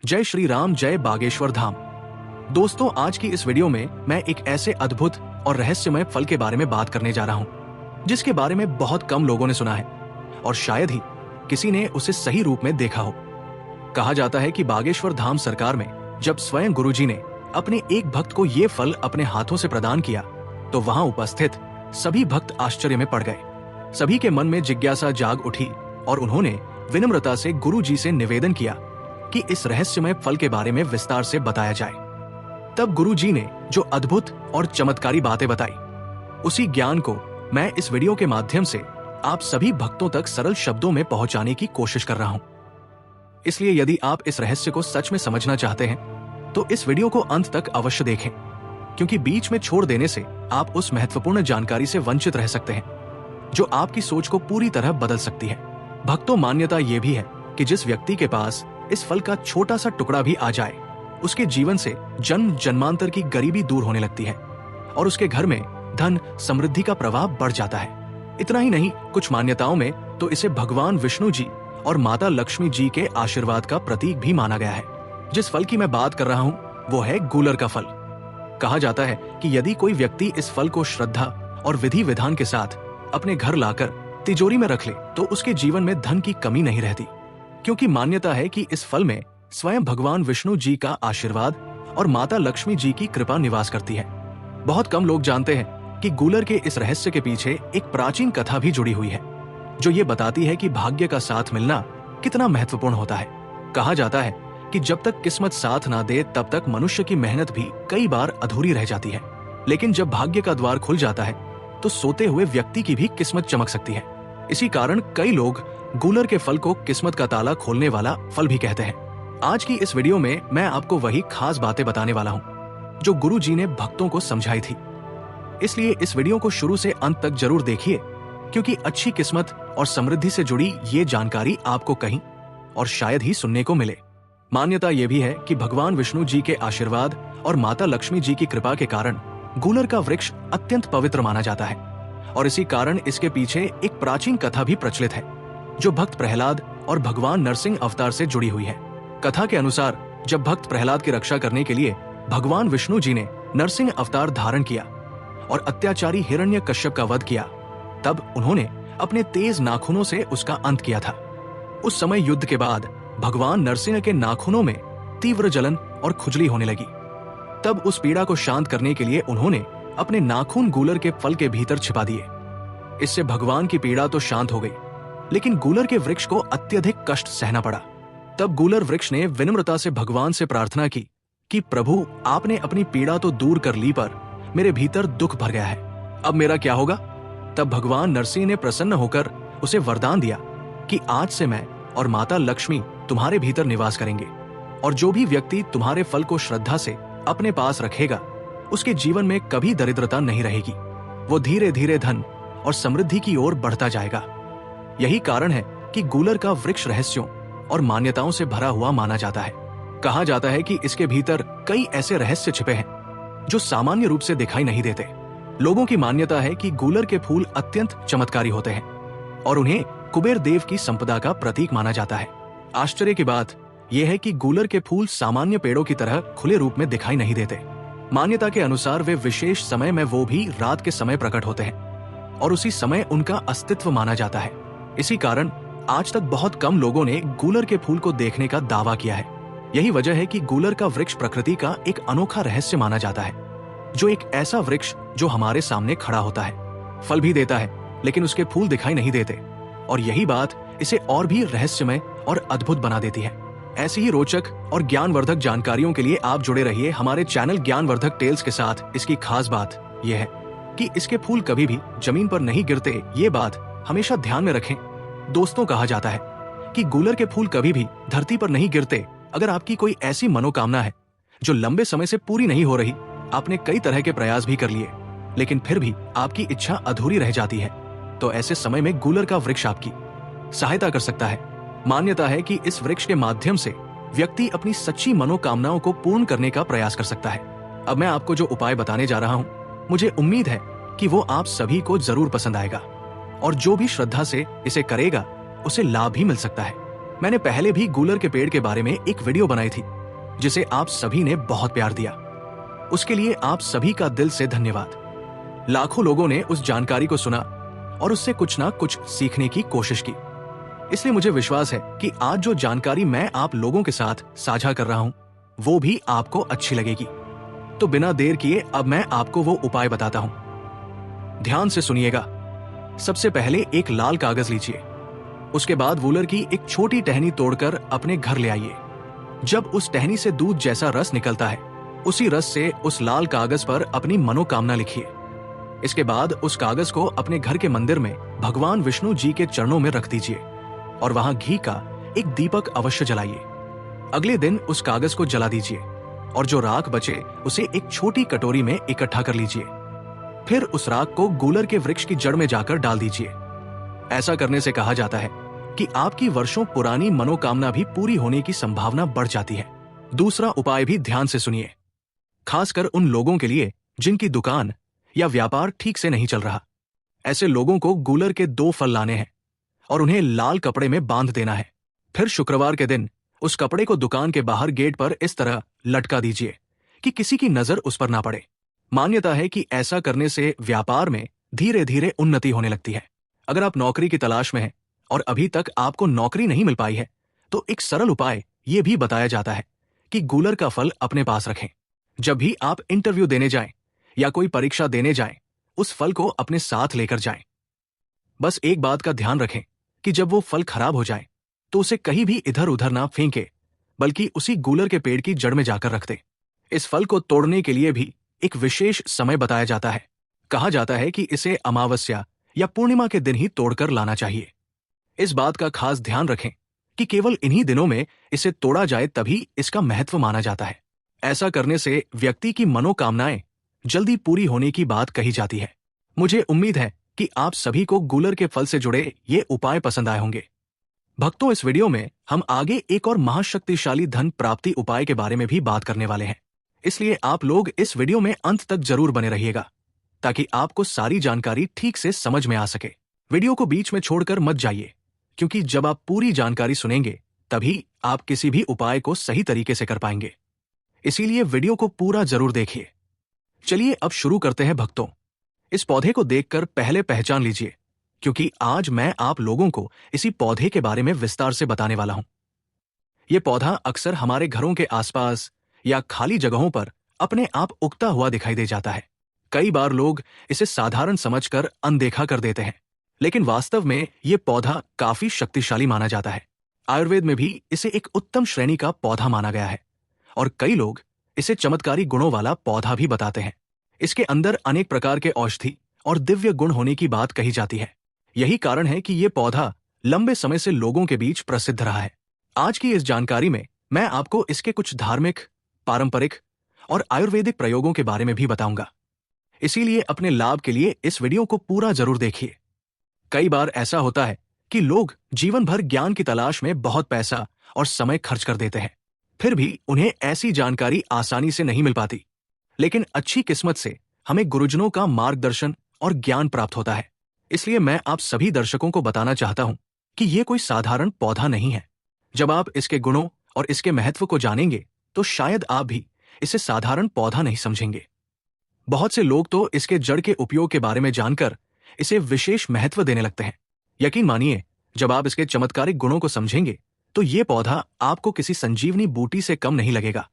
जय श्री राम, जय बागेश्वर धाम। दोस्तों, आज की इस वीडियो में मैं एक ऐसे अद्भुत और रहस्यमय फल के बारे में बात करने जा रहा हूँ जिसके बारे में बहुत कम लोगों ने सुना है और शायद ही किसी ने उसे सही रूप में देखा हो। कहा जाता है कि बागेश्वर धाम सरकार में जब स्वयं गुरुजी ने अपने एक भक्त को ये फल अपने हाथों से प्रदान किया तो वहां उपस्थित सभी भक्त आश्चर्य में पड़ गए। सभी के मन में जिज्ञासा जाग उठी और उन्होंने विनम्रता से गुरुजी से निवेदन किया कि इस रहस्यमय फल के बारे में विस्तार से बताया जाए। तब गुरुजी ने जो अद्भुत और चमत्कारी बातें बताई, उसी ज्ञान को मैं इस वीडियो के माध्यम से आप सभी भक्तों तक सरल शब्दों में पहुंचाने की कोशिश कर रहा हूं। इसलिए यदि आप इस रहस्य को सच में समझना चाहते हैं तो इस वीडियो को अंत तक अवश्य देखें, क्योंकि बीच में छोड़ देने से आप उस महत्वपूर्ण जानकारी से वंचित रह सकते हैं जो आपकी सोच को पूरी तरह बदल सकती है। भक्तों, मान्यता यह भी है कि जिस व्यक्ति के पास इस फल का छोटा सा टुकड़ा भी आ जाए, उसके जीवन से जन्म जन्मांतर की गरीबी दूर होने लगती है और उसके घर में धन समृद्धि का प्रवाह बढ़ जाता है। इतना ही नहीं, कुछ मान्यताओं में तो इसे भगवान विष्णु जी और माता लक्ष्मी जी के आशीर्वाद का प्रतीक भी माना गया है। जिस फल की मैं बात कर रहा हूँ वो है गूलर का फल। कहा जाता है कि यदि कोई व्यक्ति इस फल को श्रद्धा और विधि विधान के साथ अपने घर लाकर तिजोरी में रख ले तो उसके जीवन में धन की कमी नहीं रहती, क्योंकि मान्यता है कि इस फल में स्वयं भगवान विष्णु जी का आशीर्वाद और माता लक्ष्मी जी की कृपा निवास करती है। बहुत कम लोग जानते हैं कि गूलर के इस रहस्य के पीछे एक प्राचीन कथा भी जुड़ी हुई है जो ये बताती है कि भाग्य का साथ मिलना कितना महत्वपूर्ण होता है। कहा जाता है कि जब तक किस्मत साथ ना दे तब तक मनुष्य की मेहनत भी कई बार अधूरी रह जाती है, लेकिन जब भाग्य का द्वार खुल जाता है तो सोते हुए व्यक्ति की भी किस्मत चमक सकती है। इसी कारण कई लोग गूलर के फल को किस्मत का ताला खोलने वाला फल भी कहते हैं। आज की इस वीडियो में मैं आपको वही खास बातें बताने वाला हूँ जो गुरुजी ने भक्तों को समझाई थी। इसलिए इस वीडियो को शुरू से अंत तक जरूर देखिए, क्योंकि अच्छी किस्मत और समृद्धि से जुड़ी ये जानकारी आपको कहीं और शायद ही सुनने को मिले। मान्यता यह भी है कि भगवान विष्णु जी के आशीर्वाद और माता लक्ष्मी जी की कृपा के कारण गूलर का वृक्ष अत्यंत पवित्र माना जाता है और इसी कारण इसके पीछे एक प्राचीन कथा भी प्रचलित है जो भक्त प्रहलाद और भगवान नरसिंह अवतार से जुड़ी हुई है। कथा के अनुसार जब भक्त प्रहलाद की रक्षा करने के लिए भगवान विष्णु जी ने नरसिंह अवतार धारण किया और अत्याचारी हिरण्यकश्यप का वध किया, तब उन्होंने अपने तेज नाखूनों से उसका अंत किया था। उस समय युद्ध के बाद भगवान नरसिंह के नाखूनों में तीव्र जलन और खुजली होने लगी। तब उस पीड़ा को शांत करने के लिए उन्होंने अपने नाखून गूलर के फल के भीतर छिपा दिए। इससे भगवान की पीड़ा तो शांत हो गई, लेकिन गूलर के वृक्ष को अत्यधिक कष्ट सहना पड़ा। तब गूलर वृक्ष ने विनम्रता से भगवान से प्रार्थना की कि प्रभु, आपने अपनी पीड़ा तो दूर कर ली, पर मेरे भीतर दुख भर गया है, अब मेरा क्या होगा? तब भगवान नरसिंह ने प्रसन्न होकर उसे वरदान दिया कि आज से मैं और माता लक्ष्मी तुम्हारे भीतर निवास करेंगे और जो भी व्यक्ति तुम्हारे फल को श्रद्धा से अपने पास रखेगा उसके जीवन में कभी दरिद्रता नहीं रहेगी। वो धीरे धीरे धन और समृद्धि की ओर बढ़ता जाएगा। यही कारण है कि गूलर का वृक्ष रहस्यों और मान्यताओं से भरा हुआ माना जाता है। कहा जाता है कि इसके भीतर कई ऐसे रहस्य छिपे हैं जो सामान्य रूप से दिखाई नहीं देते। लोगों की मान्यता है कि गूलर के फूल अत्यंत चमत्कारी होते हैं और उन्हें कुबेर देव की संपदा का प्रतीक माना जाता है। आश्चर्य की बात यह है कि गूलर के फूल सामान्य पेड़ों की तरह खुले रूप में दिखाई नहीं देते। मान्यता के अनुसार वे विशेष समय में, वो भी रात के समय, प्रकट होते हैं और उसी समय उनका अस्तित्व माना जाता है। इसी कारण आज तक बहुत कम लोगों ने गूलर के फूल को देखने का दावा किया है। यही वजह है कि गूलर का वृक्ष प्रकृति का एक अनोखा रहस्य माना जाता है, जो एक ऐसा वृक्ष जो हमारे सामने खड़ा होता है, फल भी देता है लेकिन उसके फूल दिखाई नहीं देते, और यही बात इसे और भी रहस्यमय और अद्भुत बना देती है। ऐसी ही रोचक और ज्ञानवर्धक जानकारियों के लिए आप जुड़े रहिए हमारे चैनल ज्ञानवर्धक टेल्स के साथ। इसकी खास बात यह है कि इसके फूल कभी भी जमीन पर नहीं गिरते, ये बात हमेशा ध्यान में रखें। दोस्तों, कहा जाता है कि गूलर के फूल कभी भी धरती पर नहीं गिरते। अगर आपकी कोई ऐसी मनोकामना है जो लंबे समय से पूरी नहीं हो रही, आपने कई तरह के प्रयास भी कर लिए लेकिन फिर भी आपकी इच्छा अधूरी रह जाती है, तो ऐसे समय में गूलर का वृक्ष आपकी सहायता कर सकता है। मान्यता है कि इस वृक्ष के माध्यम से व्यक्ति अपनी सच्ची मनोकामनाओं को पूर्ण करने का प्रयास कर सकता है। अब मैं आपको जो उपाय बताने जा रहा हूँ, मुझे उम्मीद है कि वो आप सभी को जरूर पसंद आएगा और जो भी श्रद्धा से इसे करेगा उसे लाभ भी मिल सकता है। मैंने पहले भी गूलर के पेड़ के बारे में एक वीडियो बनाई थी, जिसे आप सभी ने बहुत प्यार दिया। उसके लिए आप सभी का दिल से धन्यवाद। लाखों लोगों ने उस जानकारी को सुना और उससे कुछ ना कुछ सीखने की कोशिश की। इसलिए मुझे विश्वास है कि आज जो जानकारी मैं आप लोगों के साथ साझा कर रहा हूं, वो भी आपको अच्छी लगेगी। तो बिना देर किए अब मैं आपको वो उपाय बताता हूं। ध्यान से सुनिएगा। सबसे पहले एक लाल कागज लीजिए। उसके बाद वूलर की एक छोटी टहनी तोड़कर अपने घर ले आइए। जब उस टहनी से दूध जैसा रस निकलता है, उसी रस से उस लाल कागज पर अपनी मनोकामना लिखिए। इसके बाद उस कागज को अपने घर के मंदिर में भगवान विष्णु जी के चरणों में रख दीजिए और वहां घी का एक दीपक अवश्य जलाइए। अगले दिन उस कागज को जला दीजिए और जो राख बचे उसे एक छोटी कटोरी में इकट्ठा कर लीजिए। फिर उस राख को गूलर के वृक्ष की जड़ में जाकर डाल दीजिए। ऐसा करने से कहा जाता है कि आपकी वर्षों पुरानी मनोकामना भी पूरी होने की संभावना बढ़ जाती है। दूसरा उपाय भी ध्यान से सुनिए, खासकर उन लोगों के लिए जिनकी दुकान या व्यापार ठीक से नहीं चल रहा। ऐसे लोगों को गूलर के 2 फल लाने हैं और उन्हें लाल कपड़े में बांध देना है। फिर शुक्रवार के दिन उस कपड़े को दुकान के बाहर गेट पर इस तरह लटका दीजिए कि किसी की नजर उस पर ना पड़े। मान्यता है कि ऐसा करने से व्यापार में धीरे धीरे उन्नति होने लगती है। अगर आप नौकरी की तलाश में हैं और अभी तक आपको नौकरी नहीं मिल पाई है, तो एक सरल उपाय यह भी बताया जाता है कि गूलर का फल अपने पास रखें। जब भी आप इंटरव्यू देने जाएं या कोई परीक्षा देने जाएं, उस फल को अपने साथ लेकर जाएं। बस एक बात का ध्यान रखें कि जब वो फल खराब हो जाए तो उसे कहीं भी इधर उधर ना फेंके, बल्कि उसी गूलर के पेड़ की जड़ में जाकर रख दे। इस फल को तोड़ने के लिए भी एक विशेष समय बताया जाता है। कहा जाता है कि इसे अमावस्या या पूर्णिमा के दिन ही तोड़कर लाना चाहिए। इस बात का खास ध्यान रखें कि केवल इन्हीं दिनों में इसे तोड़ा जाए, तभी इसका महत्व माना जाता है। ऐसा करने से व्यक्ति की मनोकामनाएं जल्दी पूरी होने की बात कही जाती है। मुझे उम्मीद है कि आप सभी को गूलर के फल से जुड़े ये उपाय पसंद आए होंगे। भक्तों, इस वीडियो में हम आगे एक और महाशक्तिशाली धन प्राप्ति उपाय के बारे में भी बात करने वाले हैं। इसलिए आप लोग इस वीडियो में अंत तक जरूर बने रहिएगा, ताकि आपको सारी जानकारी ठीक से समझ में आ सके। वीडियो को बीच में छोड़कर मत जाइए, क्योंकि जब आप पूरी जानकारी सुनेंगे तभी आप किसी भी उपाय को सही तरीके से कर पाएंगे। इसीलिए वीडियो को पूरा जरूर देखिए। चलिए अब शुरू करते हैं भक्तों। इस पौधे को देखकर पहले पहचान लीजिए, क्योंकि आज मैं आप लोगों को इसी पौधे के बारे में विस्तार से बताने वाला हूं। यह पौधा अक्सर हमारे घरों के आसपास या खाली जगहों पर अपने आप उगता हुआ दिखाई दे जाता है। कई बार लोग इसे साधारण समझकर अनदेखा कर देते हैं, लेकिन वास्तव में यह पौधा काफी शक्तिशाली माना जाता है। आयुर्वेद में भी इसे एक उत्तम श्रेणी का पौधा माना गया है और कई लोग इसे चमत्कारी गुणों वाला पौधा भी बताते हैं। इसके अंदर अनेक प्रकार के औषधि और दिव्य गुण होने की बात कही जाती है। यही कारण है कि यह पौधा लंबे समय से लोगों के बीच प्रसिद्ध रहा है। आज की इस जानकारी में मैं आपको इसके कुछ धार्मिक, पारंपरिक और आयुर्वेदिक प्रयोगों के बारे में भी बताऊंगा। इसीलिए अपने लाभ के लिए इस वीडियो को पूरा जरूर देखिए। कई बार ऐसा होता है कि लोग जीवन भर ज्ञान की तलाश में बहुत पैसा और समय खर्च कर देते हैं, फिर भी उन्हें ऐसी जानकारी आसानी से नहीं मिल पाती। लेकिन अच्छी किस्मत से हमें गुरुजनों का मार्गदर्शन और ज्ञान प्राप्त होता है। इसलिए मैं आप सभी दर्शकों को बताना चाहता हूं कि यह कोई साधारण पौधा नहीं है। जब आप इसके गुणों और इसके महत्व को जानेंगे तो शायद आप भी इसे साधारण पौधा नहीं समझेंगे। बहुत से लोग तो इसके जड़ के उपयोग के बारे में जानकर इसे विशेष महत्व देने लगते हैं। यकीन मानिए, जब आप इसके चमत्कारिक गुणों को समझेंगे तो ये पौधा आपको किसी संजीवनी बूटी से कम नहीं लगेगा,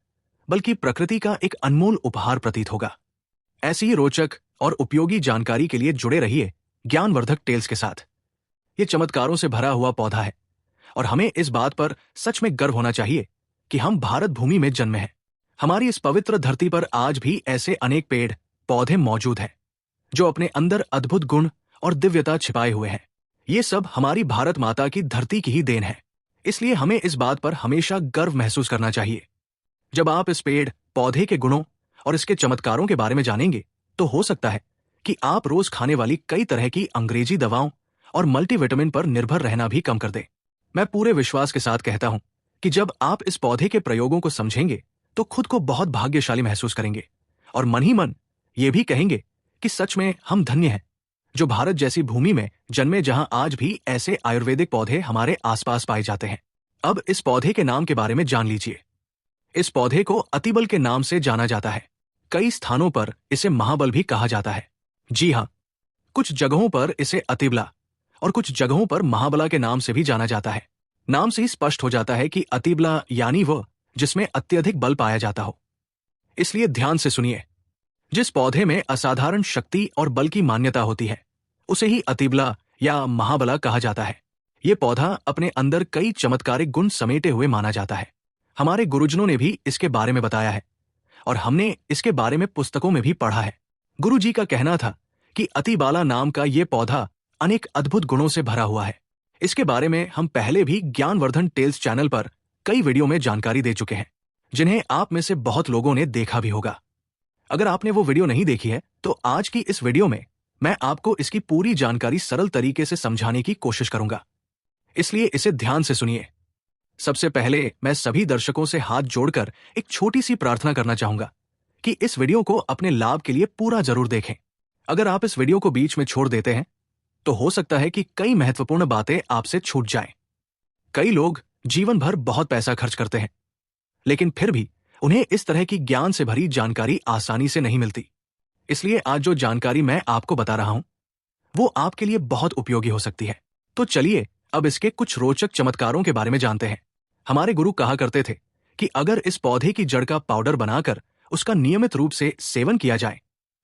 बल्कि प्रकृति का एक अनमोल उपहार प्रतीत होगा। ऐसी ही रोचक और उपयोगी जानकारी के लिए जुड़े रहिए ज्ञानवर्धक टेल्स के साथ। ये चमत्कारों से भरा हुआ पौधा है और हमें इस बात पर सच में गर्व होना चाहिए कि हम भारत भूमि में जन्मे हैं। हमारी इस पवित्र धरती पर आज भी ऐसे अनेक पेड़ पौधे मौजूद हैं जो अपने अंदर अद्भुत गुण और दिव्यता छिपाए हुए हैं। ये सब हमारी भारत माता की धरती की ही देन है। इसलिए हमें इस बात पर हमेशा गर्व महसूस करना चाहिए। जब आप इस पेड़ पौधे के गुणों और इसके चमत्कारों के बारे में जानेंगे तो हो सकता है कि आप रोज खाने वाली कई तरह की अंग्रेजी दवाओं और मल्टीविटामिन पर निर्भर रहना भी कम कर दें। मैं पूरे विश्वास के साथ कहता हूं कि जब आप इस पौधे के प्रयोगों को समझेंगे तो खुद को बहुत भाग्यशाली महसूस करेंगे और मन ही मन ये भी कहेंगे कि सच में हम धन्य हैं जो भारत जैसी भूमि में जन्मे, जहां आज भी ऐसे आयुर्वेदिक पौधे हमारे आसपास पाए जाते हैं। अब इस पौधे के नाम के बारे में जान लीजिए। इस पौधे को अतिबल के नाम से जाना जाता है। कई स्थानों पर इसे महाबल भी कहा जाता है। जी हाँ, कुछ जगहों पर इसे अतिबला और कुछ जगहों पर महाबला के नाम से भी जाना जाता है। नाम से ही स्पष्ट हो जाता है कि अतिबला यानी वह जिसमें अत्यधिक बल पाया जाता हो। इसलिए ध्यान से सुनिए। जिस पौधे में असाधारण शक्ति और बल की मान्यता होती है उसे ही अतिबला या महाबला कहा जाता है। ये पौधा अपने अंदर कई चमत्कारिक गुण समेटे हुए माना जाता है। हमारे गुरुजनों ने भी इसके बारे में बताया है और हमने इसके बारे में पुस्तकों में भी पढ़ा है। गुरु जी का कहना था कि अतिबाला नाम का ये पौधा अनेक अद्भुत गुणों से भरा हुआ है। इसके बारे में हम पहले भी ज्ञानवर्धन टेल्स चैनल पर कई वीडियो में जानकारी दे चुके हैं, जिन्हें आप में से बहुत लोगों ने देखा भी होगा। अगर आपने वो वीडियो नहीं देखी है तो आज की इस वीडियो में मैं आपको इसकी पूरी जानकारी सरल तरीके से समझाने की कोशिश करूंगा, इसलिए इसे ध्यान से सुनिए। सबसे पहले मैं सभी दर्शकों से हाथ जोड़कर एक छोटी सी प्रार्थना करना चाहूंगा कि इस वीडियो को अपने लाभ के लिए पूरा जरूर देखें। अगर आप इस वीडियो को बीच में छोड़ देते हैं तो हो सकता है कि कई महत्वपूर्ण बातें आपसे छूट जाएं। कई लोग जीवन भर बहुत पैसा खर्च करते हैं, लेकिन फिर भी उन्हें इस तरह की ज्ञान से भरी जानकारी आसानी से नहीं मिलती। इसलिए आज जो जानकारी मैं आपको बता रहा हूं वो आपके लिए बहुत उपयोगी हो सकती है। तो चलिए अब इसके कुछ रोचक चमत्कारों के बारे में जानते हैं। हमारे गुरु कहा करते थे कि अगर इस पौधे की जड़ का पाउडर बनाकर उसका नियमित रूप से सेवन किया जाए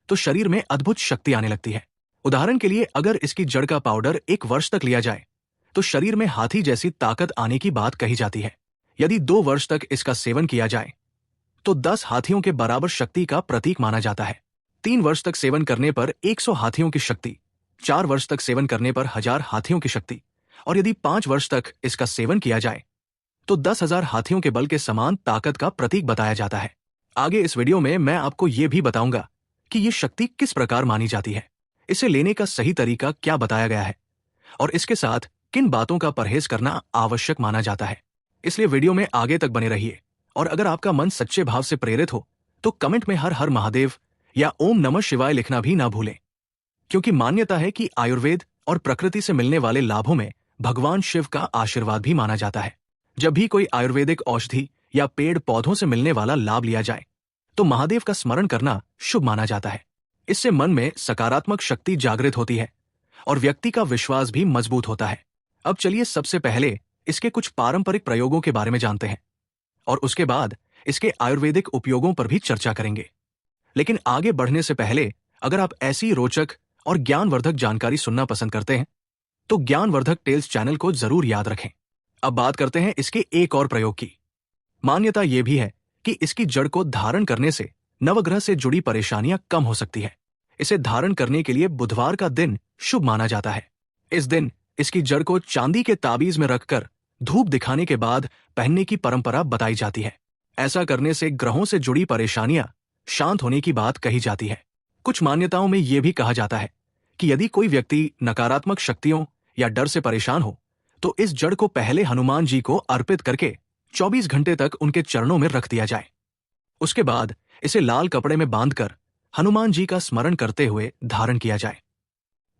तो शरीर में अद्भुत शक्ति आने लगती है। उदाहरण के लिए अगर इसकी जड़ का पाउडर 1 वर्ष तक लिया जाए तो शरीर में हाथी जैसी ताकत आने की बात कही जाती है। यदि 2 वर्ष तक इसका सेवन किया जाए तो 10 हाथियों के बराबर शक्ति का प्रतीक माना जाता है। 3 वर्ष तक सेवन करने पर 100 हाथियों की शक्ति, 4 वर्ष तक सेवन करने पर 1000 हाथियों की शक्ति और यदि 5 वर्ष तक इसका सेवन किया जाए तो 10,000 हाथियों के बल के समान ताकत का प्रतीक बताया जाता है। आगे इस वीडियो में मैं आपको ये भी बताऊंगा कि ये शक्ति किस प्रकार मानी जाती है, इसे लेने का सही तरीका क्या बताया गया है और इसके साथ किन बातों का परहेज करना आवश्यक माना जाता है। इसलिए वीडियो में आगे तक बने रहिए और अगर आपका मन सच्चे भाव से प्रेरित हो तो कमेंट में हर हर महादेव या ओम नमः शिवाय लिखना भी ना भूलें, क्योंकि मान्यता है कि आयुर्वेद और प्रकृति से मिलने वाले लाभों में भगवान शिव का आशीर्वाद भी माना जाता है। जब भी कोई आयुर्वेदिक औषधि या पेड़ पौधों से मिलने वाला लाभ लिया जाए तो महादेव का स्मरण करना शुभ माना जाता है। इससे मन में सकारात्मक शक्ति जागृत होती है और व्यक्ति का विश्वास भी मजबूत होता है। अब चलिए सबसे पहले इसके कुछ पारंपरिक प्रयोगों के बारे में जानते हैं और उसके बाद इसके आयुर्वेदिक उपयोगों पर भी चर्चा करेंगे। लेकिन आगे बढ़ने से पहले अगर आप ऐसी रोचक और ज्ञानवर्धक जानकारी सुनना पसंद करते हैं तो ज्ञानवर्धक टेल्स चैनल को जरूर याद रखें। अब बात करते हैं इसके एक और प्रयोग की। मान्यता यह भी है कि इसकी जड़ को धारण करने से नवग्रह से जुड़ी परेशानियां कम हो सकती है। इसे धारण करने के लिए बुधवार का दिन शुभ माना जाता है। इस दिन इसकी जड़ को चांदी के ताबीज में रखकर धूप दिखाने के बाद पहनने की परंपरा बताई जाती है। ऐसा करने से ग्रहों से जुड़ी परेशानियां शांत होने की बात कही जाती है। कुछ मान्यताओं में यह भी कहा जाता है कि यदि कोई व्यक्ति नकारात्मक शक्तियों या डर से परेशान हो तो इस जड़ को पहले हनुमान जी को अर्पित करके 24 घंटे तक उनके चरणों में रख दिया जाए। उसके बाद इसे लाल कपड़े में बांधकर हनुमान जी का स्मरण करते हुए धारण किया जाए।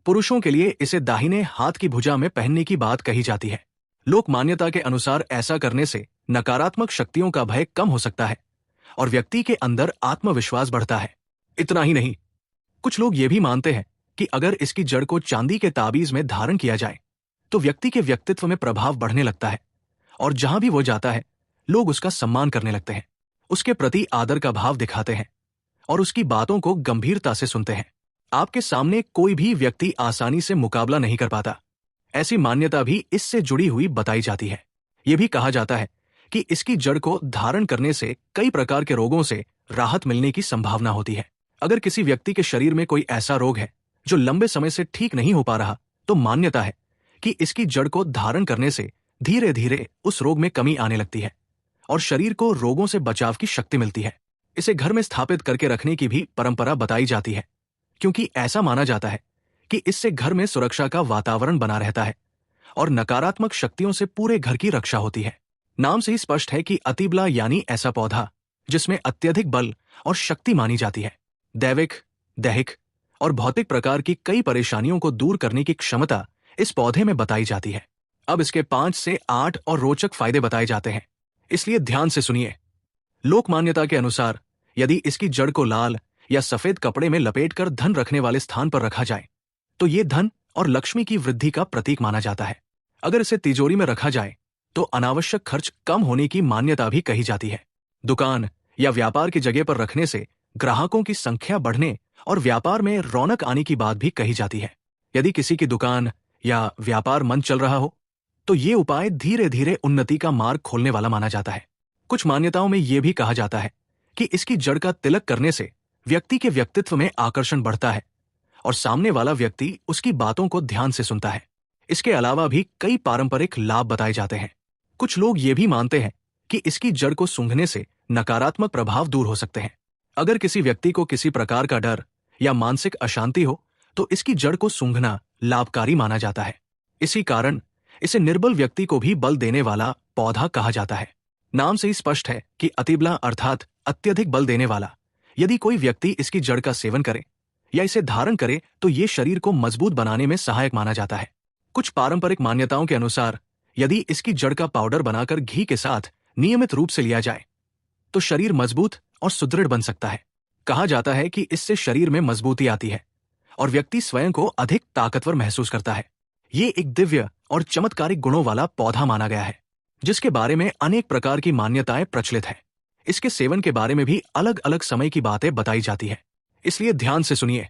पुरुषों के लिए इसे दाहिने हाथ की भुजा में पहनने की बात कही जाती है। लोक मान्यता के अनुसार ऐसा करने से नकारात्मक शक्तियों का भय कम हो सकता है और व्यक्ति के अंदर आत्मविश्वास बढ़ता है। इतना ही नहीं, कुछ लोग ये भी मानते हैं कि अगर इसकी जड़ को चांदी के ताबीज में धारण किया जाए तो व्यक्ति के व्यक्तित्व में प्रभाव बढ़ने लगता है और जहां भी वो जाता है लोग उसका सम्मान करने लगते हैं, उसके प्रति आदर का भाव दिखाते हैं और उसकी बातों को गंभीरता से सुनते हैं। आपके सामने कोई भी व्यक्ति आसानी से मुकाबला नहीं कर पाता। ऐसी मान्यता भी इससे जुड़ी हुई बताई जाती है। यह भी कहा जाता है कि इसकी जड़ को धारण करने से कई प्रकार के रोगों से राहत मिलने की संभावना होती है। अगर किसी व्यक्ति के शरीर में कोई ऐसा रोग है जो लंबे समय से ठीक नहीं हो पा रहा तो मान्यता है कि इसकी जड़ को धारण करने से धीरे धीरे उस रोग में कमी आने लगती है और शरीर को रोगों से बचाव की शक्ति मिलती है। इसे घर में स्थापित करके रखने की भी परंपरा बताई जाती है, क्योंकि ऐसा माना जाता है कि इससे घर में सुरक्षा का वातावरण बना रहता है और नकारात्मक शक्तियों से पूरे घर की रक्षा होती है। नाम से ही स्पष्ट है कि अतिबला यानी ऐसा पौधा जिसमें अत्यधिक बल और शक्ति मानी जाती है। दैविक, दैहिक और भौतिक प्रकार की कई परेशानियों को दूर करने की क्षमता इस पौधे में बताई जाती है। अब इसके 5 से 8 और रोचक फायदे बताए जाते हैं, इसलिए ध्यान से सुनिए। लोक मान्यता के अनुसार यदि इसकी जड़ को लाल या सफेद कपड़े में लपेटकर धन रखने वाले स्थान पर रखा जाए तो ये धन और लक्ष्मी की वृद्धि का प्रतीक माना जाता है। अगर इसे तिजोरी में रखा जाए तो अनावश्यक खर्च कम होने की मान्यता भी कही जाती है। दुकान या व्यापार की जगह पर रखने से ग्राहकों की संख्या बढ़ने और व्यापार में रौनक आने की बात भी कही जाती है। यदि किसी की दुकान या व्यापार मंद चल रहा हो तो ये उपाय धीरे धीरे उन्नति का मार्ग खोलने वाला माना जाता है। कुछ मान्यताओं में यह भी कहा जाता है कि इसकी जड़ का तिलक करने से व्यक्ति के व्यक्तित्व में आकर्षण बढ़ता है और सामने वाला व्यक्ति उसकी बातों को ध्यान से सुनता है। इसके अलावा भी कई पारंपरिक लाभ बताए जाते हैं। कुछ लोग ये भी मानते हैं कि इसकी जड़ को सूंघने से नकारात्मक प्रभाव दूर हो सकते हैं। अगर किसी व्यक्ति को किसी प्रकार का डर या मानसिक अशांति हो तो इसकी जड़ को सूंघना लाभकारी माना जाता है। इसी कारण इसे निर्बल व्यक्ति को भी बल देने वाला पौधा कहा जाता है। नाम से ही स्पष्ट है कि अतिबला अर्थात अत्यधिक बल देने वाला। यदि कोई व्यक्ति इसकी जड़ का सेवन करे या इसे धारण करे तो ये शरीर को मजबूत बनाने में सहायक माना जाता है। कुछ पारंपरिक मान्यताओं के अनुसार यदि इसकी जड़ का पाउडर बनाकर घी के साथ नियमित रूप से लिया जाए तो शरीर मजबूत और सुदृढ़ बन सकता है। कहा जाता है कि इससे शरीर में मजबूती आती है और व्यक्ति स्वयं को अधिक ताकतवर महसूस करता है। ये एक दिव्य और चमत्कारिक गुणों वाला पौधा माना गया है जिसके बारे में अनेक प्रकार की मान्यताएं प्रचलित है। इसके सेवन के बारे में भी अलग अलग समय की बातें बताई जाती है, इसलिए ध्यान से सुनिए।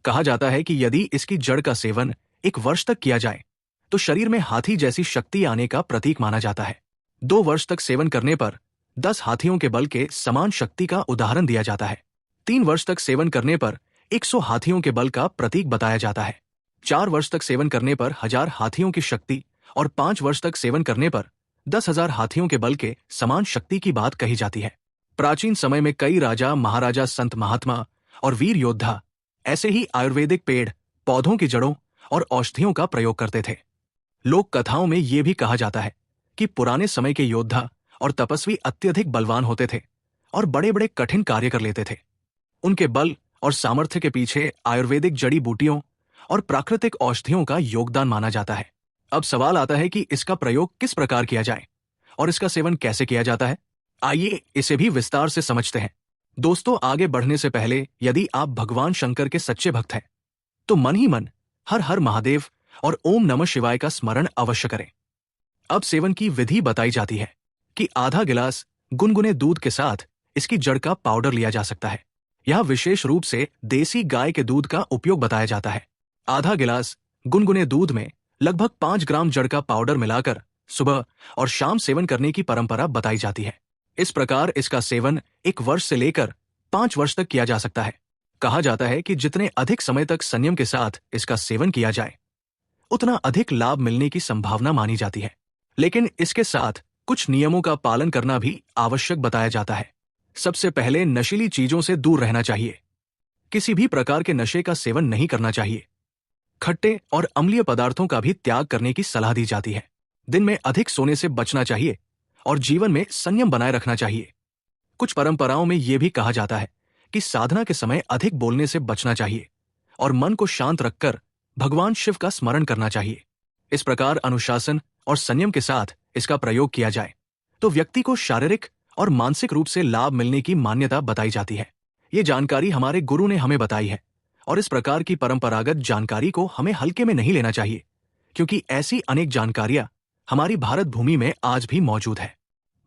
कहा जाता है कि यदि इसकी जड़ का सेवन 1 वर्ष तक किया जाए तो शरीर में हाथी जैसी शक्ति आने का प्रतीक माना जाता है। 2 वर्ष तक सेवन करने पर 10 हाथियों के बल के समान शक्ति का उदाहरण दिया जाता है। 3 वर्ष तक सेवन करने पर 100 हाथियों के बल का प्रतीक बताया जाता है। 4 वर्ष तक सेवन करने पर 1000 हाथियों की शक्ति और 5 वर्ष तक सेवन करने पर 10,000 हाथियों के बल के समान शक्ति की बात कही जाती है। प्राचीन समय में कई राजा, महाराजा, संत, महात्मा और वीर योद्धा ऐसे ही आयुर्वेदिक पेड़ पौधों की जड़ों और औषधियों का प्रयोग करते थे। लोक कथाओं में यह भी कहा जाता है कि पुराने समय के योद्धा और तपस्वी अत्यधिक बलवान होते थे और बड़े बड़े कठिन कार्य कर लेते थे। उनके बल और सामर्थ्य के पीछे आयुर्वेदिक जड़ी बूटियों और प्राकृतिक औषधियों का योगदान माना जाता है। अब सवाल आता है कि इसका प्रयोग किस प्रकार किया जाए और इसका सेवन कैसे किया जाता है। आइए इसे भी विस्तार से समझते हैं। दोस्तों, आगे बढ़ने से पहले यदि आप भगवान शंकर के सच्चे भक्त हैं तो मन ही मन हर हर महादेव और ओम नमः शिवाय का स्मरण अवश्य करें। अब सेवन की विधि बताई जाती है कि आधा गिलास गुनगुने दूध के साथ इसकी जड़ का पाउडर लिया जा सकता है। यह विशेष रूप से देसी गाय के दूध का उपयोग बताया जाता है। आधा गिलास गुनगुने दूध में लगभग 5 ग्राम जड़ का पाउडर मिलाकर सुबह और शाम सेवन करने की परंपरा बताई जाती है। इस प्रकार इसका सेवन 1 वर्ष से लेकर 5 वर्ष तक किया जा सकता है। कहा जाता है कि जितने अधिक समय तक संयम के साथ इसका सेवन किया जाए उतना अधिक लाभ मिलने की संभावना मानी जाती है। लेकिन इसके साथ कुछ नियमों का पालन करना भी आवश्यक बताया जाता है। सबसे पहले नशीली चीजों से दूर रहना चाहिए। किसी भी प्रकार के नशे का सेवन नहीं करना चाहिए। खट्टे और अम्लीय पदार्थों का भी त्याग करने की सलाह दी जाती है। दिन में अधिक सोने से बचना चाहिए और जीवन में संयम बनाए रखना चाहिए। कुछ परंपराओं में यह भी कहा जाता है कि साधना के समय अधिक बोलने से बचना चाहिए और मन को शांत रखकर भगवान शिव का स्मरण करना चाहिए। इस प्रकार अनुशासन और संयम के साथ इसका प्रयोग किया जाए तो व्यक्ति को शारीरिक और मानसिक रूप से लाभ मिलने की मान्यता बताई जाती है। ये जानकारी हमारे गुरु ने हमें बताई है और इस प्रकार की परंपरागत जानकारी को हमें हल्के में नहीं लेना चाहिए, क्योंकि ऐसी अनेक जानकारियां हमारी भारत भूमि में आज भी मौजूद है।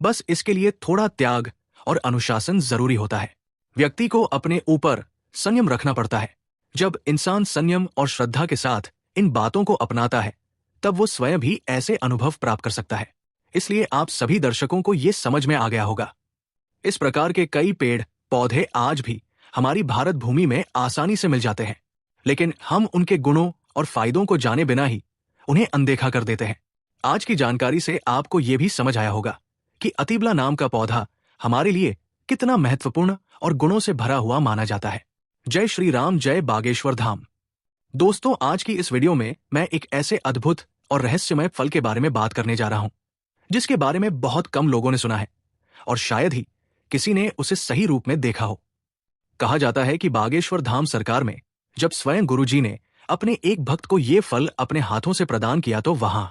बस इसके लिए थोड़ा त्याग और अनुशासन जरूरी होता है। व्यक्ति को अपने ऊपर संयम रखना पड़ता है। जब इंसान संयम और श्रद्धा के साथ इन बातों को अपनाता है तब वो स्वयं भी ऐसे अनुभव प्राप्त कर सकता है। इसलिए आप सभी दर्शकों को ये समझ में आ गया होगा। इस प्रकार के कई पेड़ पौधे आज भी हमारी भारत भूमि में आसानी से मिल जाते हैं, लेकिन हम उनके गुणों और फायदों को जाने बिना ही उन्हें अनदेखा कर देते हैं। आज की जानकारी से आपको ये भी समझ आया होगा कि अतिबला नाम का पौधा हमारे लिए कितना महत्वपूर्ण और गुणों से भरा हुआ माना जाता है। जय श्री राम, जय बागेश्वर धाम। दोस्तों, आज की इस वीडियो में मैं एक ऐसे अद्भुत और रहस्यमय फल के बारे में बात करने जा रहा हूं जिसके बारे में बहुत कम लोगों ने सुना है और शायद ही किसी ने उसे सही रूप में देखा हो। कहा जाता है कि बागेश्वर धाम सरकार में जब स्वयं गुरुजी ने अपने एक भक्त को ये फल अपने हाथों से प्रदान किया तो वहां